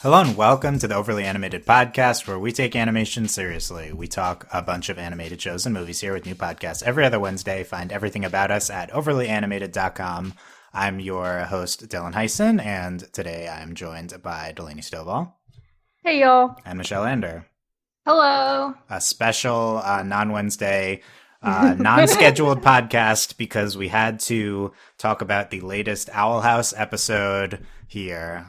Hello and welcome to the Overly Animated Podcast, where we take animation seriously. We talk a bunch of animated shows and movies here with new podcasts every other Wednesday. Find everything about us at overlyanimated.com. I'm your host, Dylan Hysen, and today I'm joined by Delaney Stovall. Hey, y'all. And Michelle Anderer. Hello. A special non-Wednesday, non-scheduled podcast because we had to talk about the latest Owl House episode here.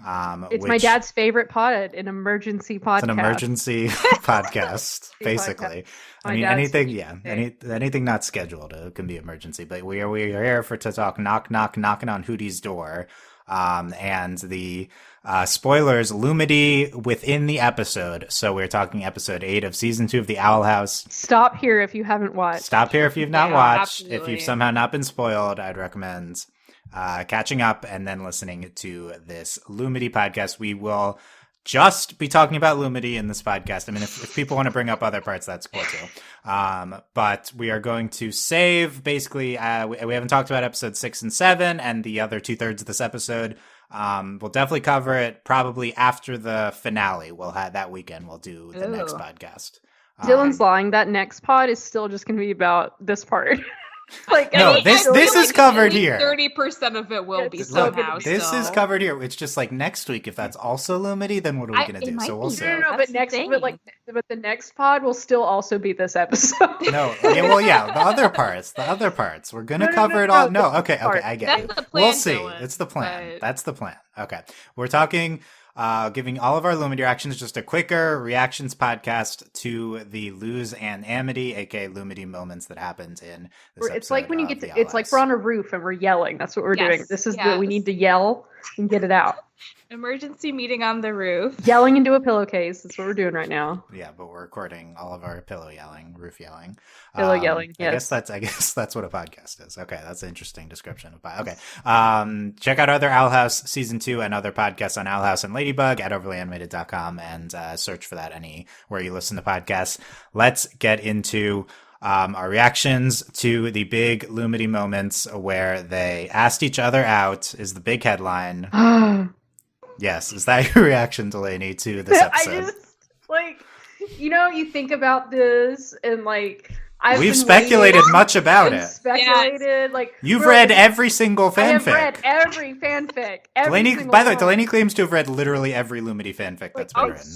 It's my dad's favorite pod, an emergency podcast. It's an emergency podcast, basically. I mean, anything not scheduled can be emergency. But we are here to talk knocking on Hooty's door, and the spoilers, Lumity within the episode. So we're talking episode 8 of season 2 of the Owl House. Stop here if you haven't watched. Stop here if you've not watched. Absolutely. If you've somehow not been spoiled, I'd recommend catching up and then listening to this Lumity podcast. We will just be talking about Lumity in this podcast. I mean, if people want to bring up other parts, that's cool too. But we are going to save, basically, we haven't talked about episode 6 and 7 and the other 2/3 of this episode. We'll definitely cover it probably after the finale. We'll have that weekend. We'll do the next podcast. Dylan's lying. That next pod is still just going to be about this part. This is covered here. 30% of it will be somehow. This is covered here. It's just like next week. If that's also Lumity, then what are we going to do? So we'll see. No, but the next pod will still also be this episode. The other parts. We're going to cover it all. No, okay, I get it. That's the plan, We'll see. Dylan, It's the plan. but... That's the plan. Okay. We're talking, giving all of our Lumity reactions, just a quicker reactions podcast to the Luz and Amity, aka Lumity moments that happened in this episode. It's like when you get of to, The it's like we're on a roof and we're yelling. That's what we're doing. This is we need to yell and get it out. Emergency meeting on the roof. Yelling into a pillowcase. That's what we're doing right now. Yeah, but we're recording all of our pillow yelling, roof yelling. Pillow yelling, yes. I guess that's what a podcast is. Okay, that's an interesting description. Okay. Check out other Owl House Season 2 and other podcasts on Owl House and Ladybug at overlyanimated.com and search for that anywhere you listen to podcasts. Let's get into our reactions to the big Lumity moments where they asked each other out is the big headline. Yes, is that your reaction, Delaney, to this episode? You think about this and we've speculated much about it. You've read every single fanfic. I have read every fanfic. Delaney claims to have read literally every Lumity fanfic that's been written.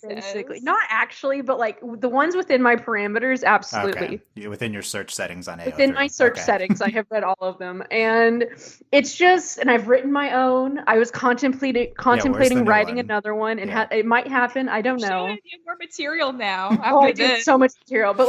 Basically, not actually, but the ones within my parameters, absolutely. Okay. Within your search settings on AO3. Within my search settings, I have read all of them, and it's just, and I've written my own. I was contemplating writing another one, and it might happen. I don't know. Should get more material now. I do so much material, but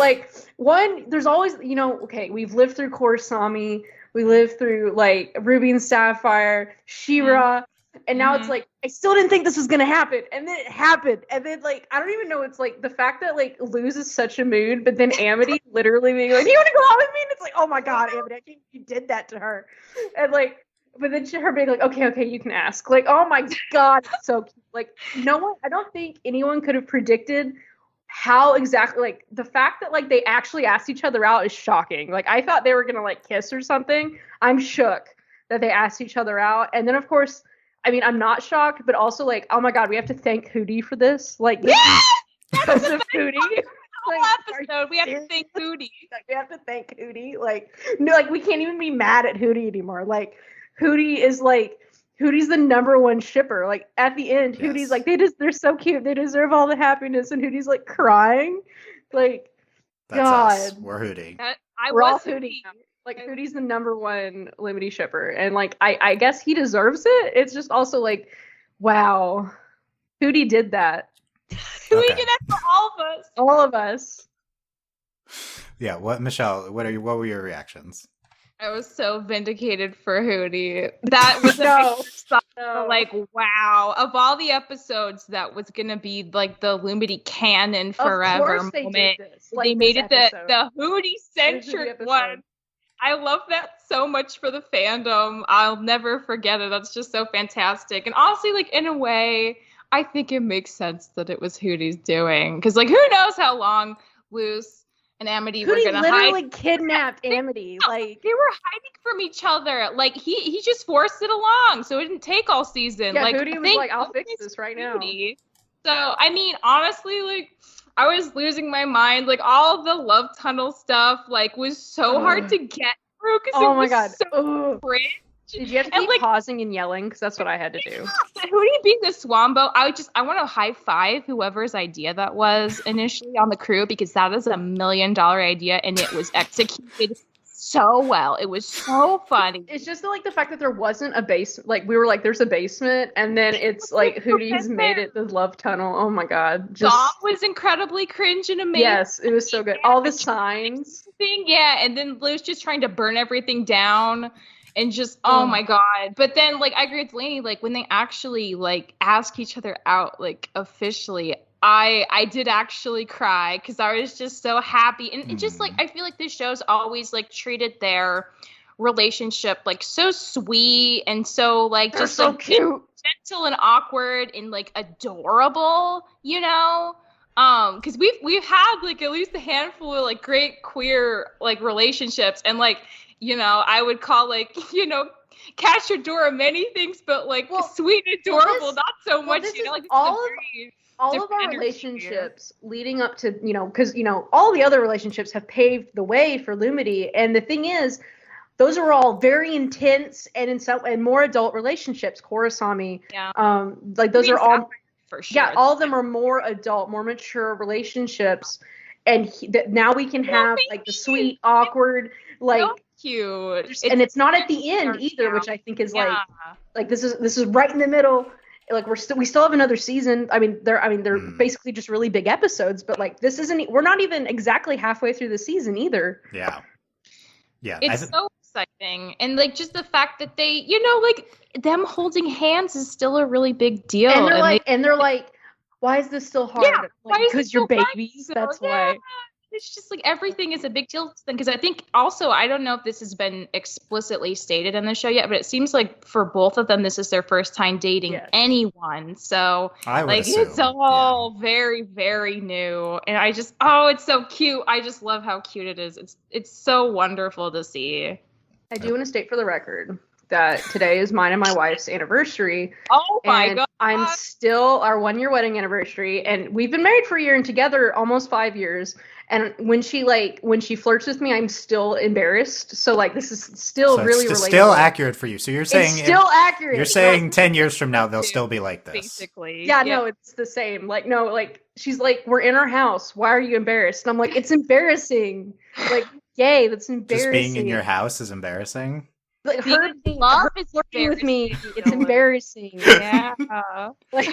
there's always, we've lived through Korosami, we lived through Ruby and Sapphire, She-Ra, and now it's I still didn't think this was gonna happen, and then it happened, and then I don't even know, it's the fact that Luz is such a mood, but then Amity literally being do you want to go out with me? And it's oh my god, Amity, I can't believe you did that to her, and but then her being okay, you can ask, oh my god, it's so cute. No one, I don't think anyone could have predicted how exactly, the fact that they actually asked each other out is shocking. I thought they were gonna kiss or something. I'm shook that they asked each other out, and then of course, I mean, I'm not shocked, but also oh my god, we have to thank Hoodie for this, because of Hoodie. Episode, we have to thank Hoodie. We have to thank Hoodie. We can't even be mad at Hoodie anymore. Hoodie is Hootie's the number one shipper. At the end, Hootie's they're so cute. They deserve all the happiness, and Hootie's crying. That's God. Us. We're Hoodie. We're all Hoodie. Hootie's the number one Lumity shipper, and I guess he deserves it. It's just also wow, Hoodie did that. Hoodie did that for all of us. All of us. Yeah. Michelle? What were your reactions? I was so vindicated for Hoodie. That was wow. Of all the episodes, that was gonna be the Lumity canon forever moment. They made it the Hoodie centric one. I love that so much for the fandom. I'll never forget it. That's just so fantastic. And honestly, in a way, I think it makes sense that it was Hoodie's doing. Because who knows how long Luz and and Amity Hoodie were gonna literally kidnapped Amity. Like they were hiding from each other. Like he just forced it along, so it didn't take all season. Yeah, like Hoodie was like, "I'll fix this right now." So I mean, honestly, like I was losing my mind. Like all the love tunnel stuff, like was so hard to get through because it was so cringe. Did you have to keep pausing and yelling? Because that's what I had to do. Hoodie being the Swambo, I want to high five whoever's idea that was initially on the crew, because that is $1 million idea and it was executed so well. It was so funny. It's just like the fact that there wasn't a basement. Like we were like, there's a basement, and then it's like Hoodie's made it the love tunnel. Oh my god! Dom was incredibly cringe and amazing. Yes, it was so good. All the signs. And then Lou's just trying to burn everything down. And just, oh my god. But then, like, I agree with Delaney, like, when they actually, like, ask each other out, like, officially, I did actually cry because I was just so happy. And it just, like, I feel like this show's always, like, treated their relationship, like, so sweet and so, like, They're just, so like, cute. Gentle and awkward and, like, adorable, you know? Because we've had, like, at least a handful of, like, great queer, like, relationships. And, like, you know, I would call, like, you know, Catch Your Dora many things, but, like, sweet and adorable, not so much, you know, like, all of our relationships leading up to, you know, because, you know, all the other relationships have paved the way for Lumity. And the thing is, those are all very intense and more adult relationships. Korosami, like those are all, for sure. all of them are more adult, more mature relationships. And now we can have like the sweet, awkward, like, cute, and it's not at the end either, which I think is like this is right in the middle. Like we still have another season. I mean they're basically just really big episodes, but like we're not even exactly halfway through the season either. Yeah. It's so exciting, and like just the fact that they, you know, like them holding hands is still a really big deal. And they're like, why is this still hard? Yeah, like, because you're babies. That's why. It's just like everything is a big deal to them, because I think also, I don't know if this has been explicitly stated in the show yet, but it seems like for both of them this is their first time dating anyone, so like it's all very, very new. And I just it's so cute. I just love how cute it is. It's so wonderful to see. I do want to state for the record that today is mine and my wife's anniversary. Oh my god. I'm still our 1-year wedding anniversary, and we've been married for a year and together almost 5 years. And when she flirts with me, I'm still embarrassed. So like this is still really relatable. Still accurate for you. So you're saying it's still accurate. You're saying 10 years from now they'll still be like this. Basically. Yeah, no, it's the same. Like no, like she's like, we're in our house. Why are you embarrassed? And I'm like, it's embarrassing. Like, yay, that's embarrassing. Just being in your house is embarrassing. Like her flirting with me, it's embarrassing. Yeah. Like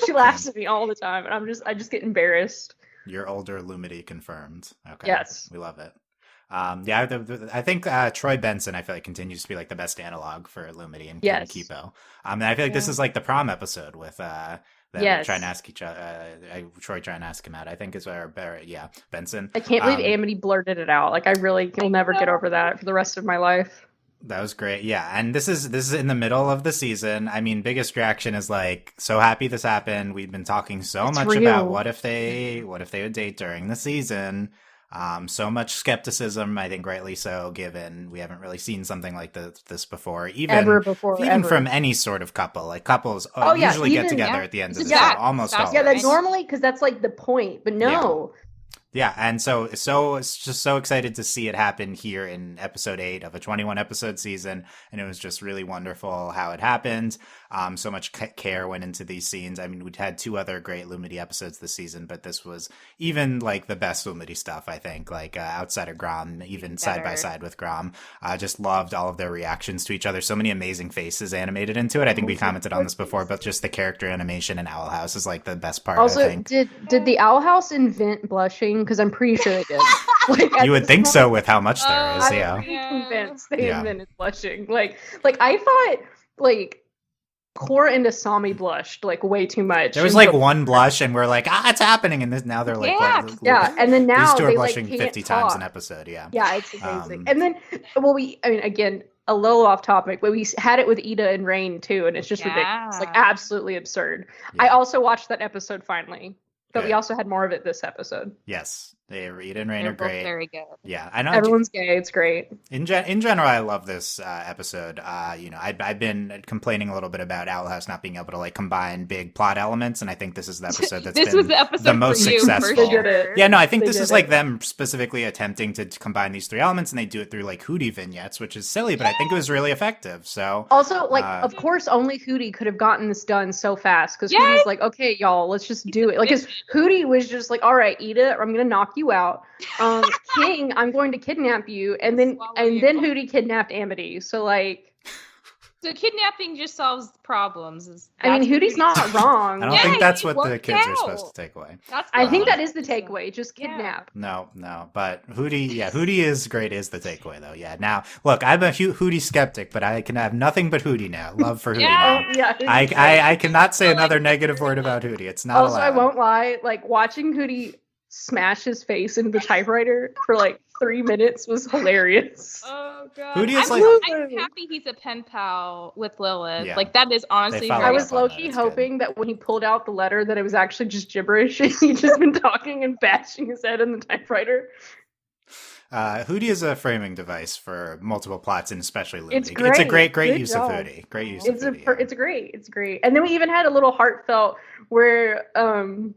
she laughs at me all the time, and I just get embarrassed. Your older Lumity confirmed. Okay. Yes. We love it. I think Troy Benson, I feel like, continues to be like the best analog for Lumity and Kipo. And I feel like this is like the prom episode with them trying to ask each other. Troy trying to ask him out, I think is where Benson. I can't believe Amity blurted it out. Like I really will never get over that for the rest of my life. That was great. Yeah. And this is in the middle of the season. I mean, biggest reaction is like, so happy this happened. We've been talking so much about what if they would date during the season. So much skepticism, I think rightly so, given we haven't really seen something like this before, even from any sort of couple. Like couples usually get together at the end of the show, almost always. Yeah, that's normally, because that's like the point, but no. Yeah, and so it's just so excited to see it happen here in episode 8 of a 21 episode season, and it was just really wonderful how it happened. So much care went into these scenes. I mean, we'd had 2 other great Lumity episodes this season, but this was even like the best Lumity stuff, I think, like outside of Grom, even side by side with Grom. I just loved all of their reactions to each other. So many amazing faces animated into it. I think we commented on this before, but just the character animation in Owl House is like the best part. Also, I think. Did the Owl House invent blushing? Because I'm pretty sure it did. Like, you would think so with how much there is. I'm pretty convinced they invented blushing. Like I thought like Cora and Asami blushed like way too much. There was like one blush, and we're like, it's happening, and now they're like, and then now these 2 are they blushing like 50 times an episode. Yeah, it's amazing. And then, again, a little off topic, but we had it with Ida and Rain too, and it's just ridiculous, like absolutely absurd. I also watched that episode finally, but we also had more of it this episode. Yes. Reed and Rain are great. Very good. Yeah, I know. Everyone's gay. It's great. In general, I love this episode. I've been complaining a little bit about Owl House not being able to like combine big plot elements, and I think this is the episode that's been the most successful. Yeah, no, I think this is like them specifically attempting to combine these three elements, and they do it through like Hooty vignettes, which is silly, but I think it was really effective. So also, like, of course, only Hooty could have gotten this done so fast because Hooty's like, okay, y'all, let's just do it. Like, because Hooty was just like, all right, eat it, or I'm gonna knock you out. King, I'm going to kidnap you, and then Hooty kidnapped Amity. So like, so kidnapping just solves problems. I mean, Hooty's not wrong. I don't think that's what the kids are supposed to take away. I think that is the takeaway. Just kidnap. No, but Hooty is great. Is the takeaway though? Yeah. Now, look, I'm a Hooty skeptic, but I can have nothing but Hooty now. Love for Hooty. Now. I cannot say another negative word about Hooty. It's not allowed. I won't lie. Like watching Hooty smash his face into the typewriter for like 3 minutes was hilarious. Oh god! Hooty is I'm happy he's a pen pal with Lilith. Yeah. Like that is honestly. I was low-key hoping that when he pulled out the letter that it was actually just gibberish and he'd just been talking and bashing his head in the typewriter. Hooty is a framing device for multiple plots and especially Lumity. It's great. It's a great use of Hooty. Great use of Hooty. It's great. And then we even had a little heartfelt where I'm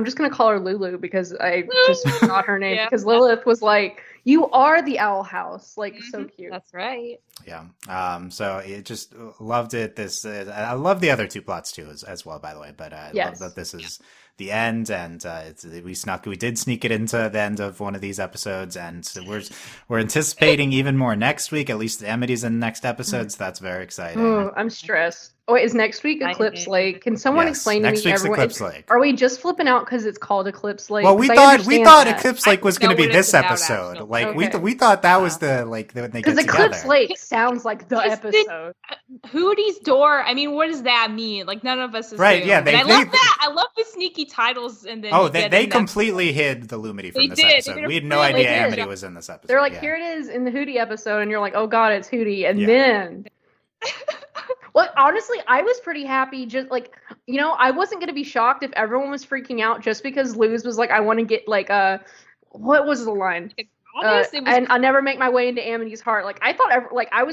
just gonna call her Lulu because I just forgot her name because Lilith was like, "You are the Owl House," like so cute. That's right. Yeah. So it just loved it. I love the other two plots too as well, by the way. But I love that this is the end, and we did sneak it into the end of one of these episodes, and so we're anticipating even more next week. At least Amity's in the next episode, so that's very exciting. Oh, I'm stressed. Oh, wait, is next week Eclipse Lake? Can someone explain to me? Next week's Eclipse Lake. Are we just flipping out because it's called Eclipse Lake? Well, we thought Eclipse Lake was going to be this episode. Like we thought that was the when they get together. Because Eclipse Lake sounds like the episode. Hooty's door. I mean, what does that mean? Like none of us assume. Right? Yeah. I love that. I love the sneaky titles and then. They completely hid the Lumity from this episode. We had no idea Amity was in this episode. They're like, here it is in the Hooty episode, and you're like, oh god, it's Hooty, and then. Well, honestly, I was pretty happy. Just like, I wasn't going to be shocked if everyone was freaking out just because Luz was like, I want to get like what was the line? And I'll never make my way into Amity's heart. Like I thought,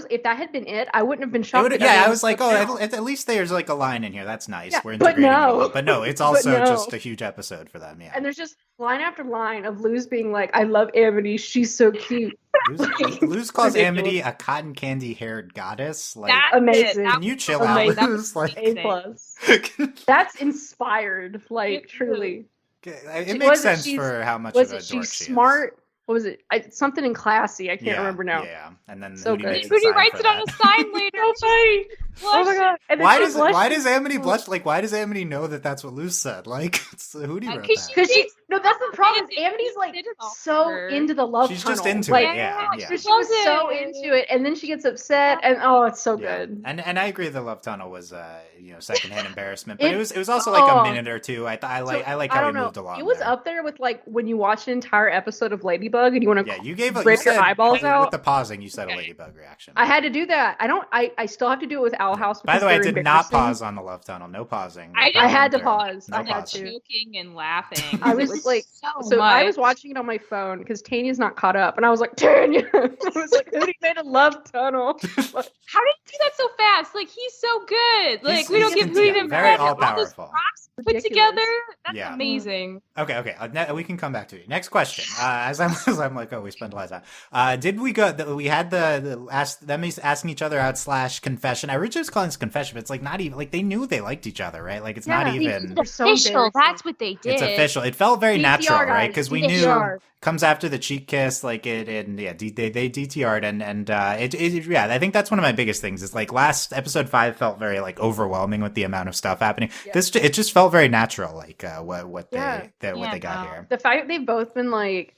if that had been it, I wouldn't have been shocked. I was like, at least there's like a line in here. That's nice. Yeah, we're integrating but no, it's also just a huge episode for them. Yeah, and there's just line after line of Luz being like, I love Amity. She's so cute. Luz calls Amity a cotton candy haired goddess. Like that's amazing. Can you chill out, Luz? Like A+. That's inspired. Like truly, it makes sense for how much of a dork she is. She's smart. What was it? Something in classy. I can't remember now. Yeah, and then so Hooty writes it on a sign later. Oh my god! And why does Amity blush? Like, why does Amity know that that's what Luz said? Like, it's Hooty wrote that. Because that's the problem. Amity's like so into the love. She's tunnel. just into like, it. Yeah. She was so into it, and then she gets upset, and it's so good. And I agree. The love tunnel was secondhand embarrassment, but it was also like a minute or two. I like how we moved along. It was up there with like when you watch an entire episode of Ladybug and you want to rip your eyeballs out with the pausing. You said a Ladybug reaction. I had to do that. I still have to do it with Owl House. By the way, I did not pause on the love tunnel. No pausing. I had to pause. I had joking and laughing. I was like, so I was watching it on my phone because Tanya's not caught up, and I was like, Tanya, I was like, Hooty made a love tunnel. How did he do that so fast? Like he's so good. Like we don't give Hooty them very all powerful. Put together. That's amazing. Okay. We can come back to you. Next question. As I'm like, we spent a lot of time. Did we go? We had them asking each other out / confession. I originally was calling this confession, but it's like not even like they knew they liked each other, right? Like it's not even official. That's what they did. It's official. It felt very natural, right? Because we knew comes after the cheek kiss, like they DTR'd and I think that's one of my biggest things. Is like last episode 5 felt very like overwhelming with the amount of stuff happening. Yeah. It just felt very natural, like what they got here. The fact that they've both been like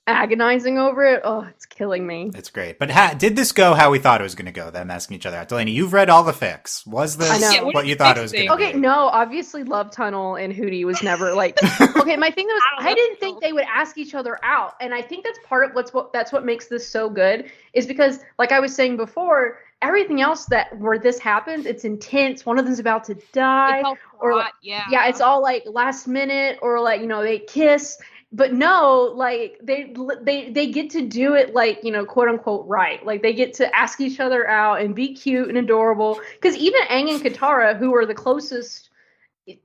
agonizing over it, it's killing me. It's great. But did this go how we thought it was going to go, them asking each other out? Delaney, you've read all the fics. Was this what you thought it was going to be? Okay, no, obviously Love Tunnel and Hooty was never like... Okay, my thing was, I didn't think they would ask each other out. And I think that's part of that's what makes this so good, is because, like I was saying before, everything else where this happens, it's intense. One of them's about to die, or like, it's all like last minute, or like, they kiss. But no, like they get to do it like, quote unquote right. Like they get to ask each other out and be cute and adorable. Because even Aang and Katara, who are the closest,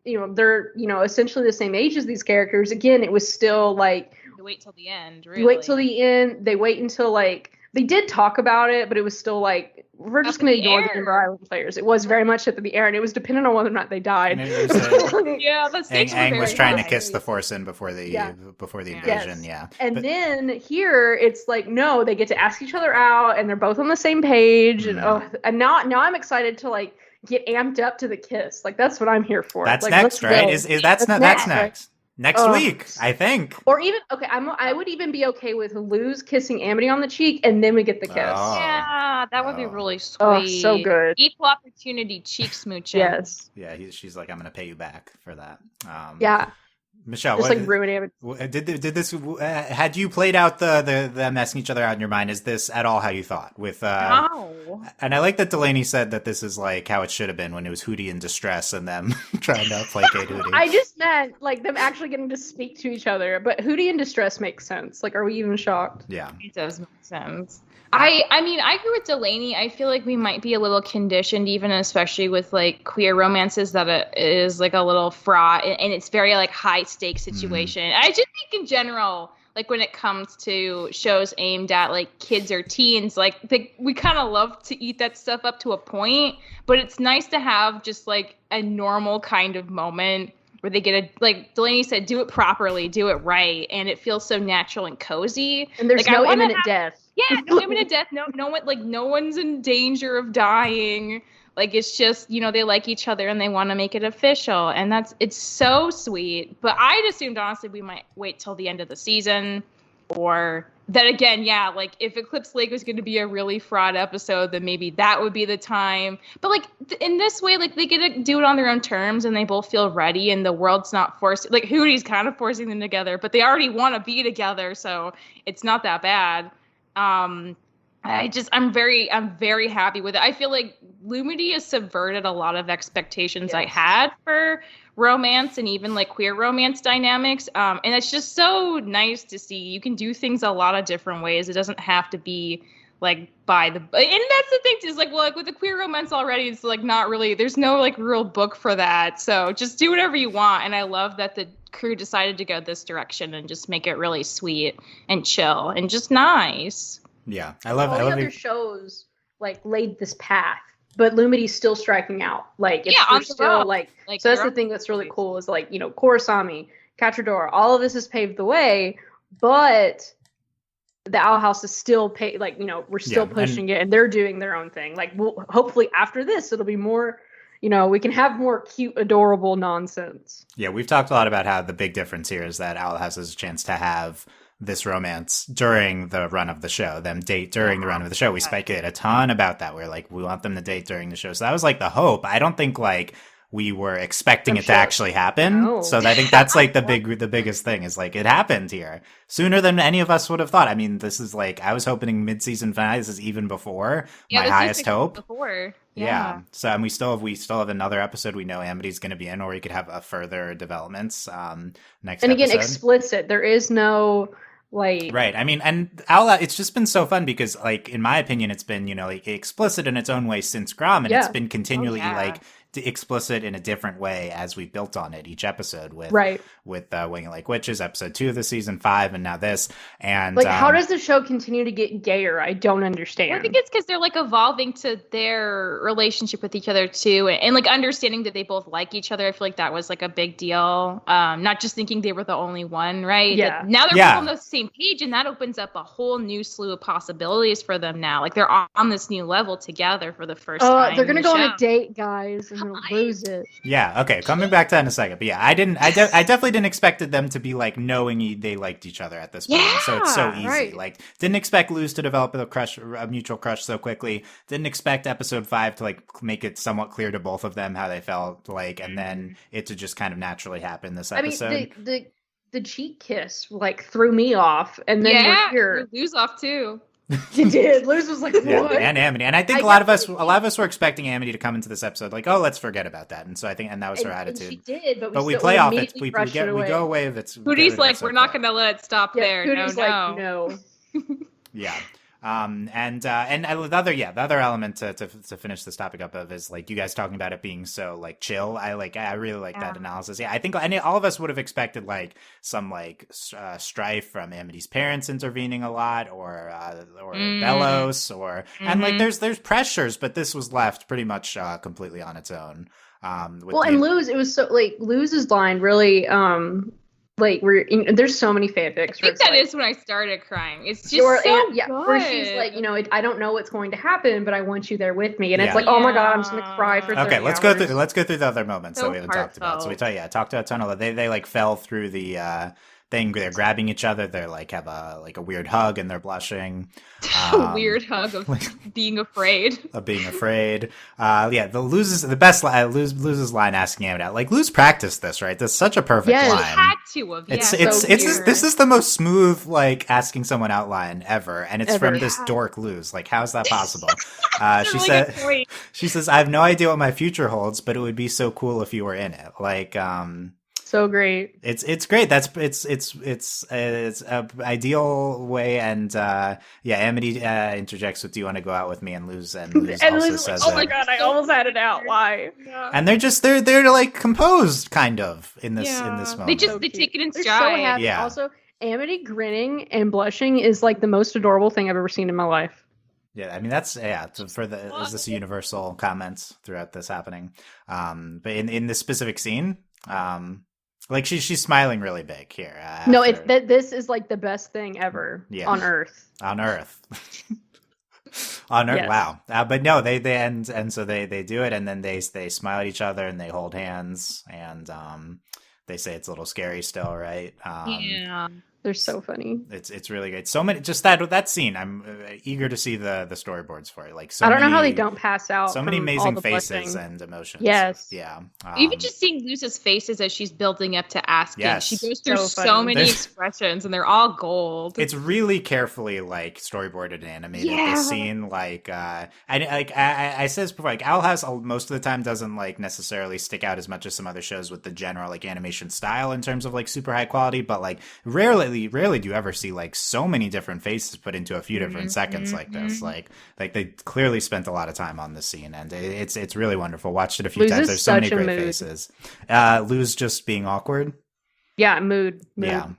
they're essentially the same age as these characters. Again, it was still like you wait till the end. Really, you wait till the end. They wait until like they did talk about it, but it was still like, we're just going to ignore the Ember Island players. It was very much up in the air, and it was dependent on whether or not they died. The stakes Aang was trying to kiss the Forsen before the invasion. Yes. Yeah, Then here it's like, no, they get to ask each other out, and they're both on the same page. And now I'm excited to like get amped up to the kiss. Like that's what I'm here for. That's like, next, right? That's next. Right? Next week, I think. Or even, okay, I would even be okay with Luz kissing Amity on the cheek, and then we get the kiss. Yeah, that would be really sweet. Oh, so good. Equal opportunity cheek smooching. Yes. Yeah, she's like, I'm going to pay you back for that. Yeah. Michelle, just like ruin Amity. Did this? Had you played out them asking each other out in your mind? Is this at all how you thought? No. And I like that Delaney said that this is like how it should have been when it was Hoodie in distress and them trying to placate Hoodie. I just meant like them actually getting to speak to each other, but Hoodie in distress makes sense. Like, are we even shocked? Yeah, it does make sense. I mean, I agree with Delaney. I feel like we might be a little conditioned, even especially with like queer romances, that it is like a little fraught and it's very like high stakes situation. I just think in general, like when it comes to shows aimed at like kids or teens, like we kind of love to eat that stuff up to a point, but it's nice to have just like a normal kind of moment where they get like Delaney said, do it properly, do it right, and it feels so natural and cozy. And there's like, no imminent death. Yeah, no imminent death. No one, like no one's in danger of dying. Like it's just, they like each other and they want to make it official, and it's so sweet. But I'd assumed honestly we might wait till the end of the season, or that again, yeah, like if Eclipse Lake was going to be a really fraught episode, then maybe that would be the time. But like in this way, like they get to do it on their own terms, and they both feel ready, and the world's not forced. Like Hootie's kind of forcing them together, but they already want to be together, so it's not that bad. I'm very happy with it. I feel like Lumity has subverted a lot of expectations I had for romance and even like queer romance dynamics. And it's just so nice to see. You can do things a lot of different ways. It doesn't have to be like and that's the thing too, is like, well, like with the queer romance already, it's like not really, there's no like real book for that. So just do whatever you want. And I love that the crew decided to go this direction and just make it really sweet and chill and just nice. Yeah, I love all the other shows like laid this path, but Lumity's still striking out. Like it's still like so that's the thing that's really cool is like, Korosami, Cachador, all of this has paved the way, but the Owl House is still we're still pushing it, and they're doing their own thing. Like hopefully after this it'll be more, we can have more cute, adorable nonsense. Yeah, we've talked a lot about how the big difference here is that Owl House has a chance to have this romance during the run of the show, them date during the run of the show. We speculate a ton about that. We're like, we want them to date during the show. So that was like the hope. I don't think like we were expecting to actually happen. No. So I think that's like the biggest thing is like it happened here sooner than any of us would have thought. I mean, this is like, I was hoping mid-season finale. This is even before my highest hope. Yeah. So, and we still have another episode we know Amity's going to be in, or we could have a further developments next and again, episode. Explicit. There is no like right. I mean, and it's just been so fun because like in my opinion, it's been like explicit in its own way since Grom, and it's been continually like explicit in a different way as we built on it each episode with Winging Like Witches, episode 2 of the season 5, and now this. And like, how does the show continue to get gayer? I don't understand. Well, I think it's because they're like evolving to their relationship with each other too, and like understanding that they both like each other. I feel like that was like a big deal. Not just thinking they were the only one, right? Yeah. That now they're both on the same page, and that opens up a whole new slew of possibilities for them now. Like they're on this new level together for the first time. They're gonna go on a date, guys. And lose it. Yeah, okay, coming back to that in a second. But yeah, I definitely didn't expect them to be like knowing they liked each other at this point. So it's so easy. Right. Like didn't expect Luz to develop a mutual crush so quickly. Didn't expect episode 5 to like make it somewhat clear to both of them how they felt like, and then it to just kind of naturally happen this episode. I mean, the cheek kiss like threw me off, and then we're here. Luz off too. She did. Luz was like, what? Yeah, and Amity. And I think a lot of us were expecting Amity to come into this episode like, oh, let's forget about that. And so I think, and that was her attitude. And she did, but we play off it. We go away if it's. Hooty's like, we're not going to let it stop there. Hooty's like, no. Yeah. And the other element to finish this topic up of is like you guys talking about it being so like chill. I really like that analysis. Yeah, I think all of us would have expected like some like strife from Amity's parents intervening a lot, or Belos, and like there's pressures, but this was left pretty much completely on its own. And Luz, it was so like Luz's line really there's so many fanfics. I think that is when I started crying. It's just good. Where she's like, I don't know what's going to happen, but I want you there with me, and it's like, oh my god, I'm just gonna cry for 30 let's hours. Let's go through the other moments that we haven't talked about. So we talked about Tunnel. They like fell through the thing. They're grabbing each other. They're like have a weird hug, and they're blushing. A weird hug of being afraid. Luz's line asking Amity out. Like Luz practiced this, right? That's such a perfect line. Had to have. This is the most smooth like asking someone out line ever, and it's from this dork Luz. Like, how's that possible? She says, I have no idea what my future holds, but it would be so cool if you were in it. Like, so great. It's great. It's a ideal way. And Amity interjects with, "Do you want to go out with me?" And Luz also says, "Oh my god, I almost had it out. Why?" Yeah. And they're like composed kind of in this moment. They take it in stride. So happy. Yeah. Also, Amity grinning and blushing is like the most adorable thing I've ever seen in my life. Yeah, I mean is this a universal comments throughout this happening? But in this specific scene, like she's smiling really big here. This is like the best thing ever on Earth. On Earth. On Earth, yes. Wow. But no, they end, and so they do it, and then they smile at each other and they hold hands, and they say it's a little scary still, right? Yeah. They're so funny. It's really good. So many, just that scene. I'm eager to see the storyboards for it. Like, I don't know how they don't pass out. So many amazing faces and emotions. Yes. Yeah. Even just seeing Luz's faces as she's building up to asking. Yes. She goes through so many expressions, and they're all gold. It's really carefully like storyboarded and animated. Yeah. This scene, I said this before. Like, Owl House most of the time doesn't like necessarily stick out as much as some other shows with the general like animation style in terms of like super high quality, but like rarely do you ever see like so many different faces put into a few different seconds like this. Like they clearly spent a lot of time on this scene, and it's really wonderful. Watched it a few times. There's so many great faces. Luz just being awkward. Yeah, mood. Yeah,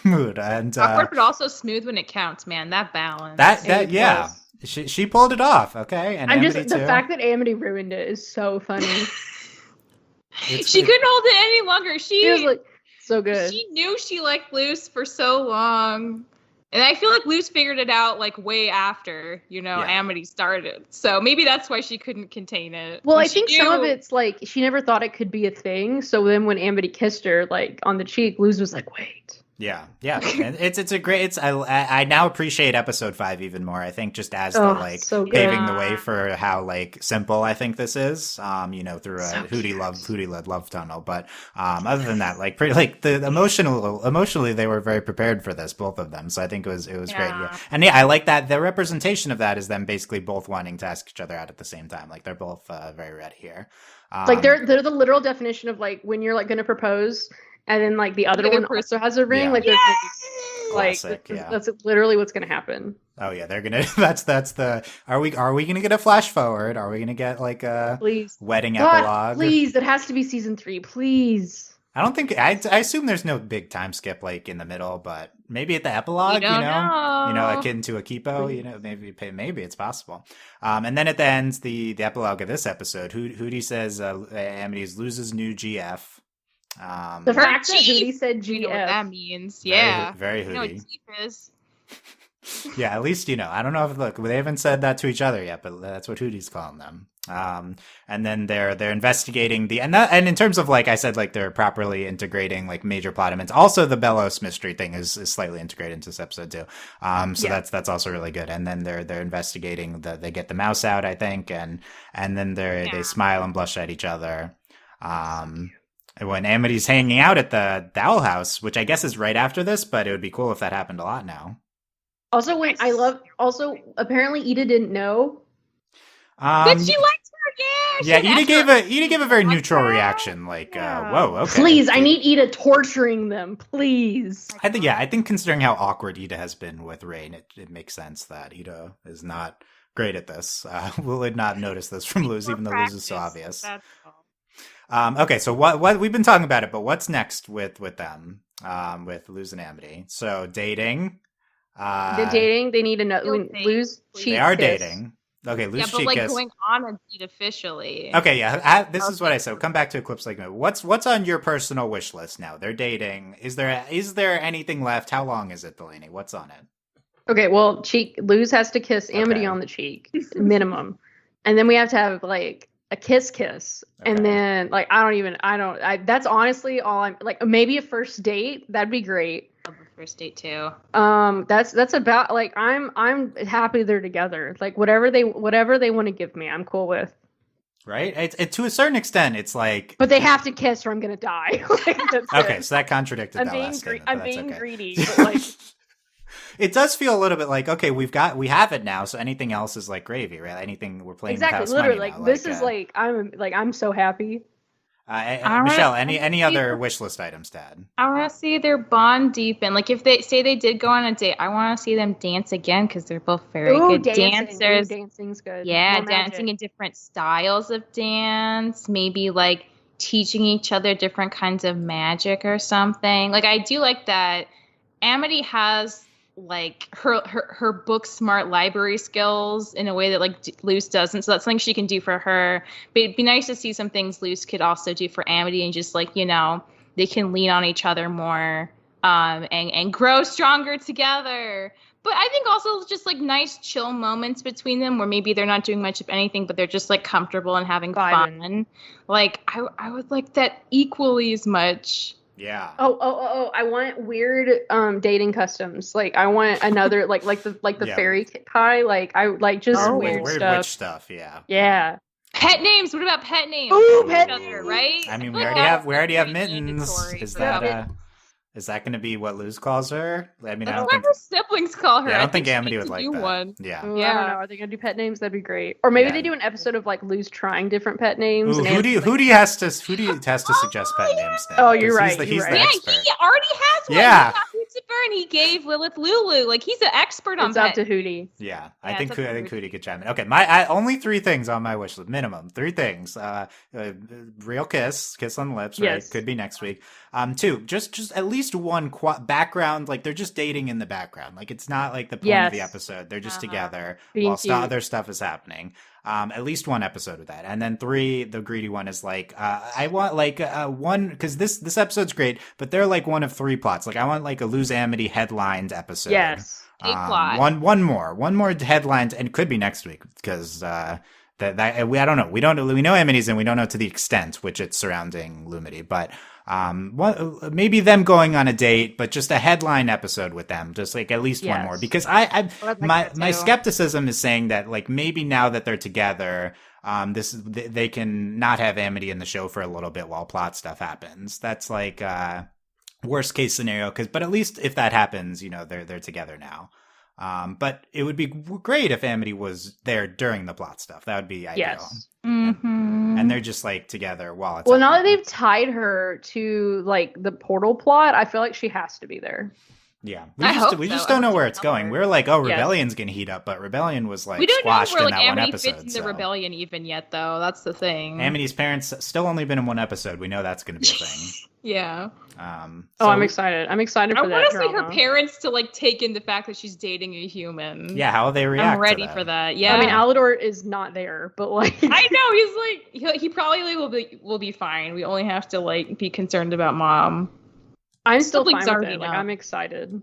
mood and awkward, but also smooth when it counts. Man, that balance. That yeah. She pulled it off. Okay, and the fact that Amity ruined it is so funny. She couldn't hold it any longer. She was like. So good. She knew she liked Luz for so long. And I feel like Luz figured it out like way after, Amity started. So maybe that's why she couldn't contain it. Well, I think some of it's like she never thought it could be a thing. So then when Amity kissed her like on the cheek, Luz was like, wait. Yeah. And it's a great. I now appreciate episode 5 even more. I think just as paving the way for how like simple I think this is. Through a Hooty led love tunnel. But other than that, like pretty like the emotionally they were very prepared for this, both of them. So I think it was great. Yeah. And I like that the representation of that is them basically both wanting to ask each other out at the same time. Like they're both very ready here. Like they're the literal definition of like when you're like going to propose. And then, like, the other one also has a ring. Yeah. That's literally what's going to happen. Oh yeah, they're gonna. That's the. Are we gonna get a flash forward? Are we gonna get like a wedding epilogue? Please, it has to be season 3. Please. I don't think. I assume there's no big time skip like in the middle, but maybe at the epilogue, akin to a Kipo. Maybe it's possible. And then at the end, the epilogue of this episode, Hooty says Amity loses new GF. The fact that Hooty said GF. You know what that means. Yeah. Very Hooty. You know what GF is. Yeah, at least, I don't know if, they haven't said that to each other yet, but that's what Hooty's calling them. And then they're investigating and in terms of, like I said, like they're properly integrating like major plot elements. Also the Belos mystery thing is slightly integrated into this episode too. That's also really good. And then they're investigating they get the mouse out, I think. And then they smile and blush at each other. When Amity's hanging out at the Owl House, which I guess is right after this, but it would be cool if that happened a lot now. Also, apparently Ida didn't know. That she liked her, yeah. Ida gave a very neutral reaction, like, whoa, okay. Please, I need Ida torturing them, please. I think considering how awkward Ida has been with Rain, it makes sense that Ida is not great at this. We'll not notice this from Luz, even though Luz is so obvious. Okay, so what we've been talking about it, but what's next with them, with Luz and Amity? So dating. They're dating. They need another Luz. They are dating. Okay, Luz, but like going on a date officially. Okay, yeah. This is what I said. We'll come back to Eclipse like what's on your personal wish list now? They're dating. Is there anything left? How long is it, Delaney? What's on it? Okay, well, Luz has to kiss Amity on the cheek, minimum, and then we have to have like a kiss, and then like that's honestly all I'm like. Maybe a first date, that'd be great. First date too. That's about like I'm happy they're together. Like whatever they want to give me, I'm cool with. Right? It to a certain extent, it's like. But they have to kiss, or I'm gonna die. Like, okay, so that contradicted that last statement. I'm being greedy, but like. It does feel a little bit like, okay, we have it now, so anything else is like gravy, right? Anything we're playing with house literally money like now. This is like I'm so happy. Michelle, any other wish list items to add? I want to see their bond deepen. Like if they say they did go on a date, I want to see them dance again because they're both very good dancers. Dancing's good. Yeah, dancing in different styles of dance. Maybe like teaching each other different kinds of magic or something. Like I do like that Amity has like her book smart library skills in a way that like Luz doesn't, so that's something she can do for her. But it'd be nice to see some things Luz could also do for Amity, and just like they can lean on each other more and grow stronger together. But I think also just like nice chill moments between them where maybe they're not doing much of anything, but they're just like comfortable and having fun. Like I would like that equally as much. Yeah. Oh! I want weird dating customs. Like I want another like the fairy pie. Like I like just weird witch stuff. Yeah. Yeah. Pet names. What about pet names? Ooh, pet names. Right? I mean, we already have Mittens. Is that going to be what Luz calls her? I mean, I don't think her siblings call her. Yeah, I don't think Amity would like that. One. Yeah. Ooh, I don't know. Are they going to do pet names? That'd be great. Or maybe they do an episode of like Luz trying different pet names. Ooh, Hoodie has to suggest pet names now. Oh, you're right. He's the yeah, expert. he already has one. Yeah. And he gave Lilith Lulu. Like he's an expert on that. It's up to Hoodie. Yeah, I think Hoodie could chime in. Okay, my only 3 things on my wish list, minimum 3 things. Real kiss on the lips. Right, yes. Could be next week. 2, just at least one background. Like they're just dating in the background. Like it's not like the point of the episode. They're just together while other stuff is happening. At least one episode of that. And then 3, the greedy one is like, I want like one, because this episode's great, but they're like one of 3 plots. Like I want like a Luz Amity headlined episode. Yes. A plot. One more headlines, and it could be next week because I don't know. We know Amity's and we don't know to the extent which it's surrounding Lumity, but maybe them going on a date, but just a headline episode with them, just like at least one more, because my skepticism is saying that like maybe now that they're together, they can not have Amity in the show for a little bit while plot stuff happens. That's like worst case scenario, but at least if that happens, they're together now. But it would be great if Amity was there during the plot stuff. That would be ideal. Yes. Mm-hmm. And they're just like together while it's now that they've tied her to like the portal plot, I feel like she has to be there. Yeah, we just don't know where it's going. We're like, Rebellion's gonna heat up, but Rebellion was like squashed in that one episode. Amity fits in the Rebellion even yet, though. That's the thing. Amity's parents still only been in one episode. We know that's gonna be a thing. Yeah. I'm excited. I'm excited for that. I want to see her parents to like take in the fact that she's dating a human. Yeah, how they react. I'm ready for that. Yeah. I mean, Alador is not there, but like I know he's like he probably will be fine. We only have to like be concerned about mom. I'm still fine with it. Like, I'm excited.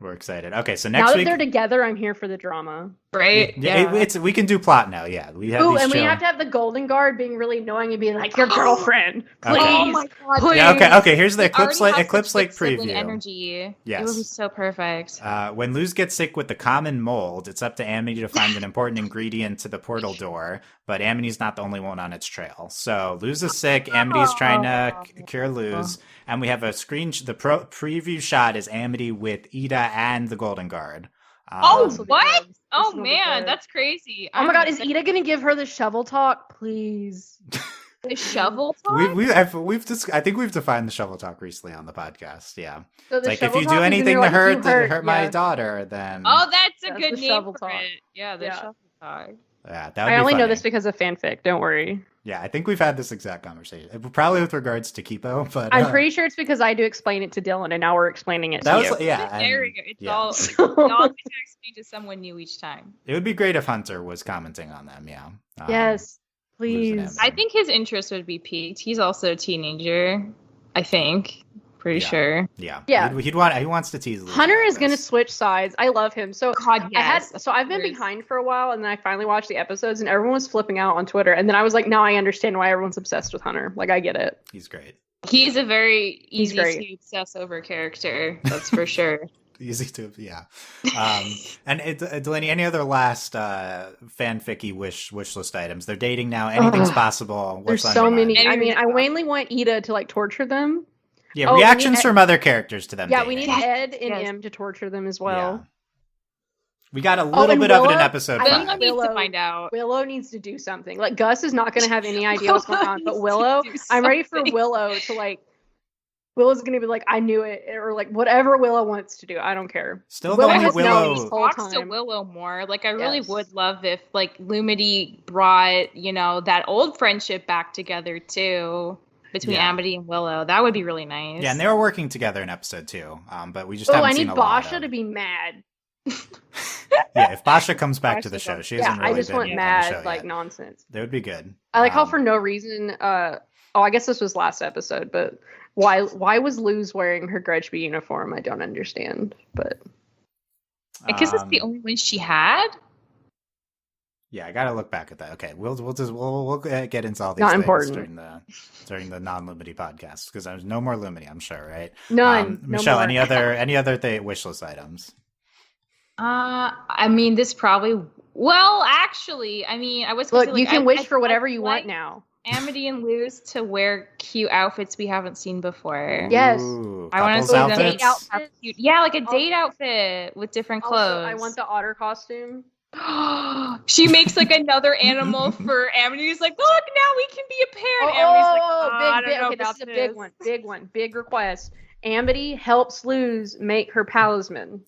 We're excited. Okay, so next week... Now that they're together, I'm here for the drama. Right? Yeah. We can do plot now, yeah. We have and we have to have the Golden Guard being really annoying and being like, your girlfriend, please. Okay. Oh my God. Please. Yeah, okay, here's the Eclipse Lake preview. Energy. Yes. It would be so perfect. When Luz gets sick with the common mold, it's up to Amity to find an important ingredient to the portal door, but Amity's not the only one on its trail. So Luz is sick, Amity's trying to cure Luz, and we have a preview shot is Amity with Ida and the Golden Guard. What? Oh man, that's crazy. Oh my god, is Ida gonna give her the shovel talk? Please. The shovel talk? I think we've defined the shovel talk recently on the podcast. Yeah. So it's like if you do anything to hurt my daughter, then that's a good name for it. Yeah, the shovel talk. Yeah, I only know this because of fanfic. Don't worry. Yeah, I think we've had this exact conversation. Probably with regards to Kipo, but I'm pretty sure it's because I do explain it to Dylan, and now we're explaining it to you. There we go. It's all to explain to someone new each time. It would be great if Hunter was commenting on them. Yeah. Yes, please. I think his interest would be piqued. He's also a teenager. I think. Pretty sure. Yeah. He wants to tease. Hunter is going to switch sides. I love him. So God, yes. I've been behind for a while, and then I finally watched the episodes, and everyone was flipping out on Twitter. And then I was like, now I understand why everyone's obsessed with Hunter. Like, I get it. He's great. He's a very easy to obsess over character. That's for sure. Easy to, yeah. And Delaney, any other last fanficky wishlist items? They're dating now. Anything's possible. There's so many. I mean, I mainly want Ida to like torture them. Yeah, reactions from other characters to them. Yeah, dating. We need Ed and M to torture them as well. Yeah. We got a little bit of it in episode 5. Willow needs to find out. Willow needs to do something. Like, Gus is not going to have any idea what's going on, but Willow, I'm ready for Willow to like, Willow's going to be like, I knew it, or like whatever Willow wants to do. I don't care. Still Willow talks to Willow more. Like, I really would love if like Lumity brought, that old friendship back together too. Between Amity and Willow. That would be really nice. Yeah, and they were working together in episode 2. But we just haven't seen a lot of... I need Basha to be mad. Yeah, if Basha comes back to the show, she hasn't really been. I just want mad, like, nonsense. That would be good. I like how for no reason, I guess this was last episode, but why was Luz wearing her Grudgeby uniform? I don't understand, but... I guess it's the only one she had? Yeah, I gotta look back at that. Okay, we'll get into all these things during the non-Lumity podcast because there's no more Lumity, I'm sure, right? None. Michelle, any other wishlist items? I mean, this probably. Well, actually, I mean, I was. Look, you can wish for whatever you want now. Amity and Luz to wear cute outfits we haven't seen before. Yes, I want to see them date outfits. Yeah, like a date outfit with different clothes. I want the otter costume. She makes like another animal for Amity. He's like, look, now we can be a pair. And Amity's like, big. Okay, this is a big request. Amity helps Luz make her talisman.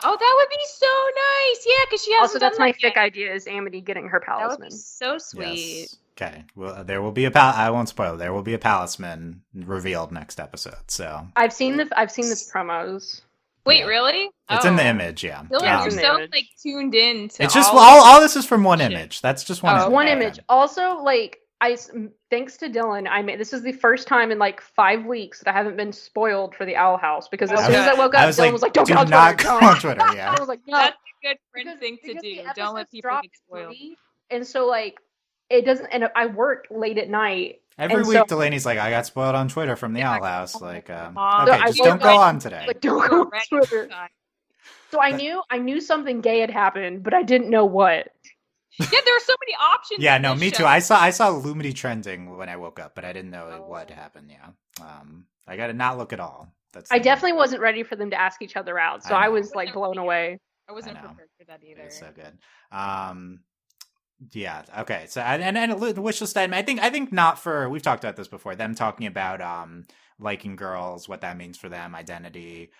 Oh, that would be so nice. Yeah, because she hasn't also, that's my fic idea is Amity getting her talisman. That would be so sweet. Yes. Okay, well, there will be I won't spoil. There will be a talisman revealed next episode. So I've seen the promos. Wait, really? It's in the image, yeah. You're so like tuned in to it's just all this is from one image. That's just one image. One image. Also, like thanks to Dylan, this is the first time in like 5 weeks that I haven't been spoiled for the Owl House because as soon as I woke up, Dylan was like, "Don't go on Twitter." Yeah. I was like, "No." That's a good friend thing to do. Don't let people get spoiled. And so like it doesn't. And I worked late at night. Every week, Delaney's like, I got spoiled on Twitter from the Owl House. Like, okay, just don't go on today. Like, don't go on Twitter. So I knew something gay had happened, but I didn't know what. Yeah, there are so many options. Yeah, no, me too. I saw Lumity trending when I woke up, but I didn't know what happened. Yeah, I got to not look at all. I definitely wasn't ready for them to ask each other out, so I was like blown away. I wasn't prepared for that either. It's so good. Yeah. Okay. So and the wishlist item. I think not for. We've talked about this before. Them talking about liking girls, what that means for them, identity.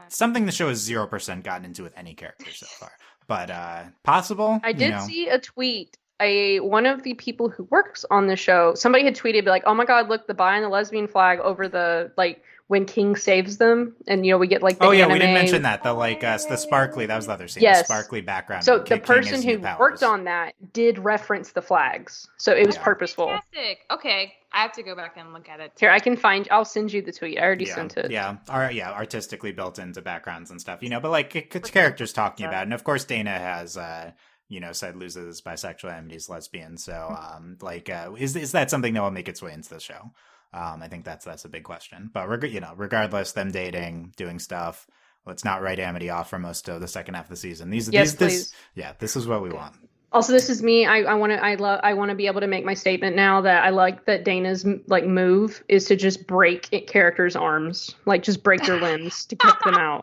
Something the show has 0% gotten into with any character so far. But possible. I did see a tweet. One of the people who works on the show, somebody had tweeted, be like, "Oh my God, look, the bi and the lesbian flag over the like." When King saves them, and we get like the anime. We didn't mention that the sparkly. That was the other scene. Yes. The sparkly background. So the person who worked on that did reference the flags, so it was purposeful. Fantastic. Okay, I have to go back and look at it. Here, I can find. I'll send you the tweet. I already sent it. Yeah, artistically built into backgrounds and stuff. But like characters talking about it. And of course Dana has said Luz is bisexual, Amity's lesbian. So is that something that will make its way into the show? I think that's a big question. But regardless, them dating, doing stuff. Let's not write Amity off for most of the second half of the season. This is what we want. Also, this is me. I want to be able to make my statement now that I like that Dana's like move is to just break characters' arms, like just break their limbs to kick them out.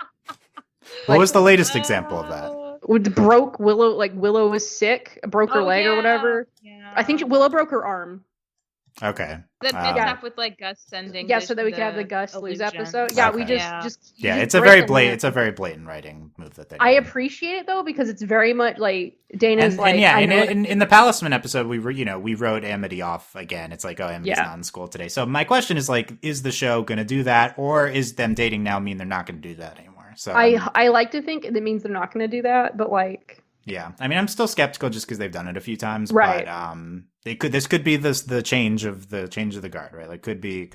What was the latest example of that? Broke Willow, like Willow was sick, broke her leg or whatever. Yeah. I think Willow broke her arm. Okay. That mishap with like Gus sending. Yeah, so that we could have the Gus lose episode. Yeah, we just it's a very blatant writing move that they. I appreciate it though because it's very much like Dana's in the Palisman episode we wrote Amity off again. It's like, oh, Amity's not in school today. So my question is like, is the show going to do that, or is them dating now mean they're not going to do that anymore? So I like to think that means they're not going to do that, but like. Yeah, I mean, I'm still skeptical just because they've done it a few times, right? But this could be the change of the guard, right? Like, could be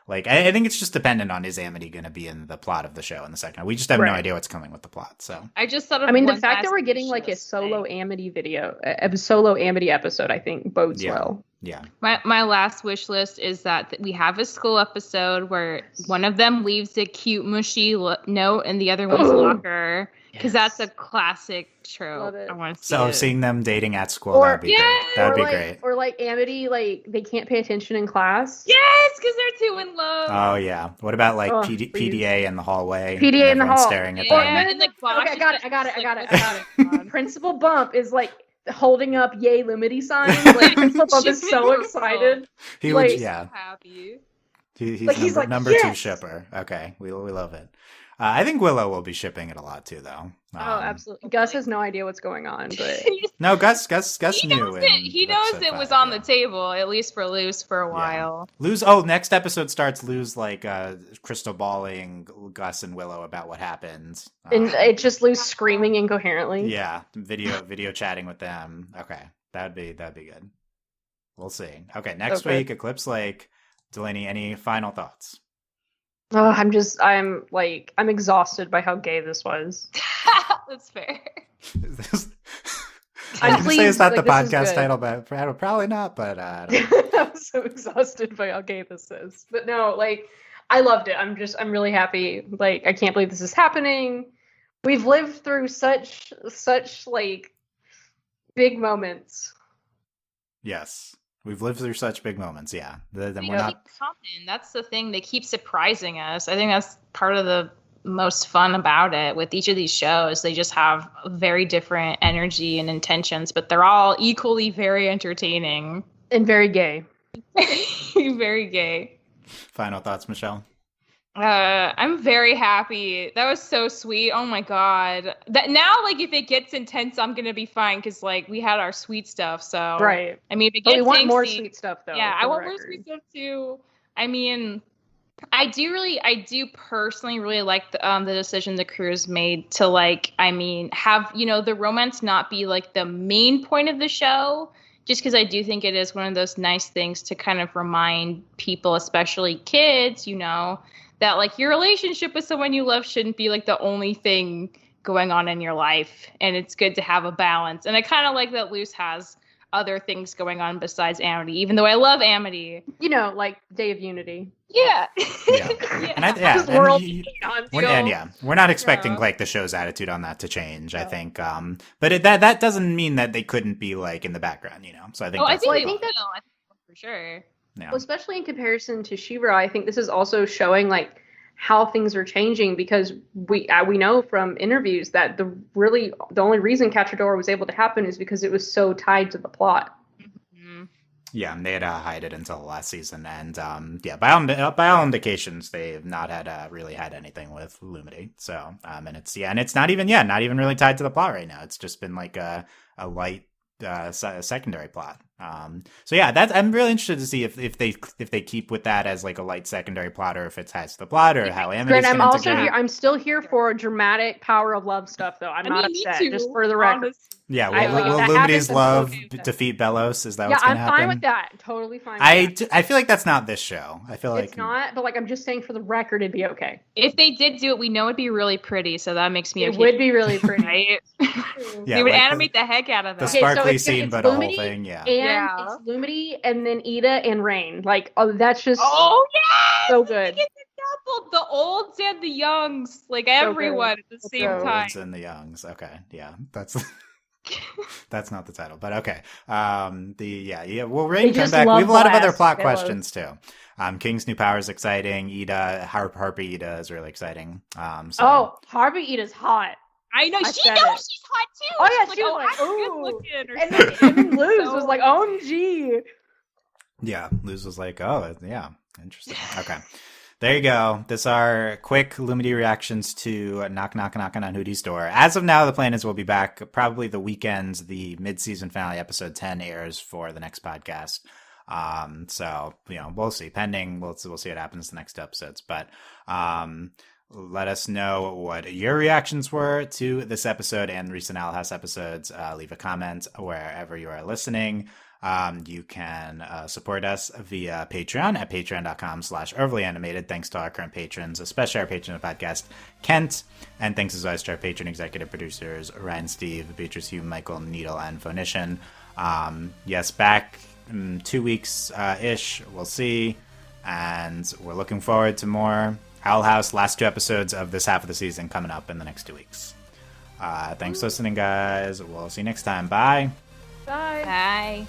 like I think it's just dependent on is Amity going to be in the plot of the show in the second. We just have no idea what's coming with the plot. So I just thought. I mean, the fact that we're getting like a solo Amity solo Amity episode, I think bodes well. Yeah. My last wish list is that we have a school episode where one of them leaves a cute mushy note in the other one's locker. Because that's a classic trope. I want to see seeing them dating at school, that'd be great. That'd be great. Or like Amity, like they can't pay attention in class. Yes, because they're too in love. Oh yeah. What about like PDA in the hallway? PDA in the hall, staring at them. And like, okay, I got it. Principal Bump is like holding up "Yay Lumity" signs. Like Principal Bump is so excited. He like, would, yeah. So happy. He's number two shipper. Okay, we love it. I think Willow will be shipping it a lot too, though. Absolutely. Gus has no idea what's going on, but no, Gus knew. He knows it was on the table, at least for Luz for a while. Luz. Oh, next episode starts Luz like crystal balling Gus and Willow about what happened, and it's just Luz screaming incoherently. Yeah, video chatting with them. Okay, that'd be good. We'll see. Okay, next week, Eclipse Lake. Delaney, any final thoughts? Oh, I'm exhausted by how gay this was. That's fair. I'm gonna say it's not the podcast title, but probably not. But I'm so exhausted by how gay this is. But no, like I loved it. I'm really happy. Like I can't believe this is happening. We've lived through such like big moments. Yes. We've lived through such big moments, yeah. Then we're not coming. That's the thing. They keep surprising us. I think that's part of the most fun about it. With each of these shows, they just have very different energy and intentions, but they're all equally very entertaining and very gay. Very gay. Final thoughts, Michelle? I'm very happy. That was so sweet. Oh my god. That now, like, if it gets intense, I'm gonna be fine because, like, we had our sweet stuff. So right. I mean, if it gets we want more sweet stuff, though. Yeah, I want more sweet stuff too. I mean, I do personally really like the decision the crew's made to, like, I mean, have the romance not be like the main point of the show. Just because I do think it is one of those nice things to kind of remind people, especially kids, that like your relationship with someone you love shouldn't be like the only thing going on in your life. And it's good to have a balance. And I kind of like that Luz has other things going on besides Amity, even though I love Amity. Like Day of Unity. Yeah. We're not expecting like the show's attitude on that to change. I think, but that doesn't mean that they couldn't be like in the background, So I think. I think that's for sure. Yeah. Well, especially in comparison to She-Ra, I think this is also showing like how things are changing because we know from interviews that the only reason Cachador was able to happen is because it was so tied to the plot. Mm-hmm. Yeah, and they had to hide it until the last season, and by all indications, they've not really had anything with Lumity. So, and it's not even really tied to the plot right now. It's just been like a light secondary plot. So yeah, I'm really interested to see if they keep with that as like a light secondary plot, or if it ties to the plot, or how Amity's going to integrate. I'm still here for dramatic power of love stuff, though. I'm not upset. Just for the record. Yeah, will Lumity's love defeat Belos? Is that what's going to happen? Yeah, I'm fine with that. Totally fine with that. I feel like that's not this show. I feel like it's not, but like I'm just saying for the record, it'd be okay. If they did do it, we know it'd be really pretty, so that makes me okay. It would be really pretty. Right? They would animate the heck out of that. The sparkly scene, but a whole thing, yeah. And it's Lumity, and then Ida and Rain. Like, that's just yeah, so good. The olds and the youngs, like everyone at the same time. Olds and the youngs. Okay, yeah, that's That's not the title, but okay. Well, Rain come back. We have a lot of other plot questions too. King's new power is exciting. Ida, Harpy Ida is really exciting. Harpy Ida's hot. I know she's hot too. Oh yeah, she was like, ooh. And then Luz was like, OMG. Yeah, Luz was like, oh yeah, interesting. Okay. There you go. This is our quick Lumity reactions to Knockin' on Hoodie's Door. As of now, the plan is we'll be back probably the weekends. The mid-season finale, episode 10, airs for the next podcast. So, we'll see. Pending, we'll see what happens in the next episodes. But let us know what your reactions were to this episode and recent Owl House episodes. Leave a comment wherever you are listening. You can support us via Patreon at patreon.com/overlyanimated. Thanks to our current patrons, especially our patron of the podcast, Kent. And thanks as always to our patron executive producers, Ryan, Steve, Beatrice, Hugh, Michael, Needle, and Phonician. Yes, back in 2 weeks ish. We'll see. And we're looking forward to more Owl House. Last 2 episodes of this half of the season coming up in the next 2 weeks. Thanks for listening, guys. We'll see you next time. Bye. Bye. Bye.